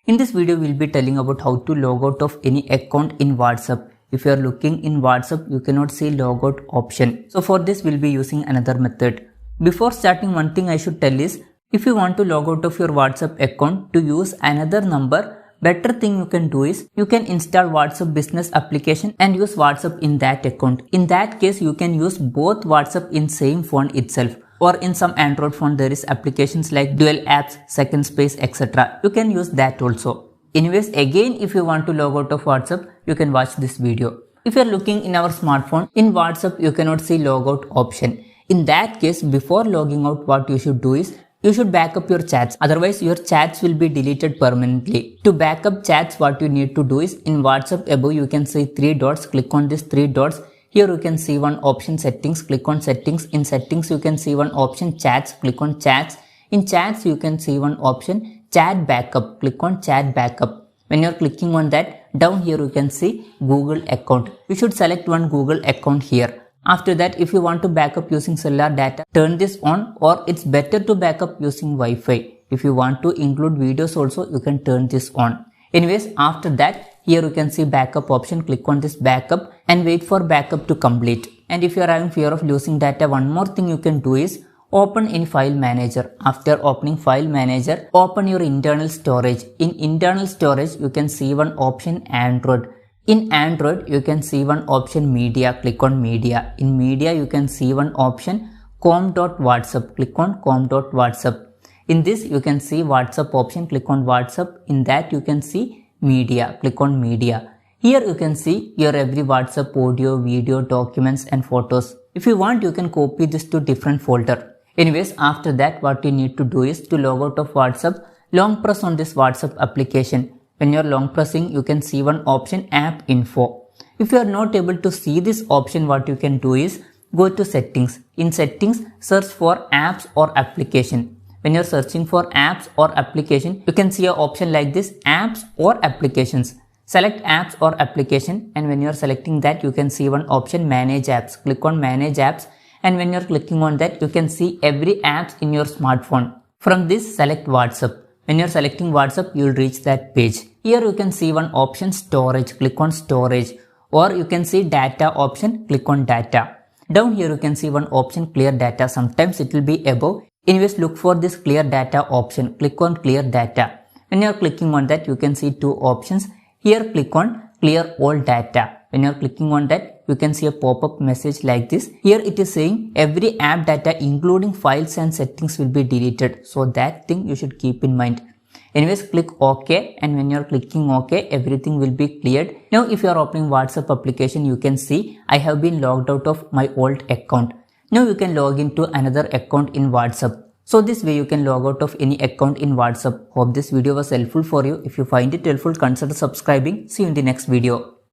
In this video, we'll be telling about how to log out of any account in WhatsApp. If you are looking in WhatsApp, you cannot see logout option. So for this, we'll be using another method. Before starting, one thing I should tell is, if you want to log out of your WhatsApp account to use another number, better thing you can do is, you can install WhatsApp business application and use WhatsApp in that account. In that case, you can use both WhatsApp in same phone itself. Or in some Android phone, there is applications like dual apps, second space, etc. You can use that also. Anyways, again, if you want to log out of WhatsApp, you can watch this video. If you are looking in our smartphone, in WhatsApp, you cannot see logout option. In that case, before logging out, what you should do is, you should back up your chats. Otherwise, your chats will be deleted permanently. To back up chats, what you need to do is, in WhatsApp above, you can see 3 dots. Click on these 3 dots. Here you can see one option settings, click on settings. In settings you can see one option chats, click on chats. In chats you can see one option chat backup, click on chat backup. When you are clicking on that, down here you can see Google account. You should select one Google account here. After that, if you want to backup using cellular data, turn this on, or it's better to backup using Wi-Fi. If you want to include videos also, you can turn this on. Anyways, after that, here you can see backup option, click on this backup and wait for backup to complete. And if you are having fear of losing data, one more thing you can do is open in file manager. After opening file manager, open your internal storage. In internal storage, you can see one option Android. In Android, you can see one option media, click on media. In media, you can see one option com.whatsapp, click on com.whatsapp. In this, you can see WhatsApp option, click on WhatsApp. In that, you can see media, click on media. Here you can see your every WhatsApp audio, video, documents and photos. If you want, you can copy this to different folder. Anyways, after that, what you need to do is, to log out of WhatsApp, long press on this WhatsApp application. When you are long pressing, you can see one option app info. If you are not able to see this option, what you can do is, go to settings. In settings, search for apps or application. When you are searching for apps or application, you can see an option like this, apps or applications. Select apps or application, and when you are selecting that, you can see one option manage apps. Click on manage apps, and when you are clicking on that, you can see every apps in your smartphone. From this, select WhatsApp. When you are selecting WhatsApp, you will reach that page. Here you can see one option storage. Click on storage, or you can see data option. Click on data. Down here you can see one option clear data. Sometimes it will be above. Anyways, look for this clear data option. Click on clear data. When you are clicking on that, you can see two options. Here click on clear all data. When you are clicking on that, you can see a pop-up message like this. Here it is saying every app data including files and settings will be deleted. So that thing you should keep in mind. Anyways, click OK, and when you are clicking OK, everything will be cleared. Now if you are opening WhatsApp application, you can see I have been logged out of my old account. Now you can log into another account in WhatsApp. So this way you can log out of any account in WhatsApp. Hope this video was helpful for you. If you find it helpful, consider subscribing. See you in the next video.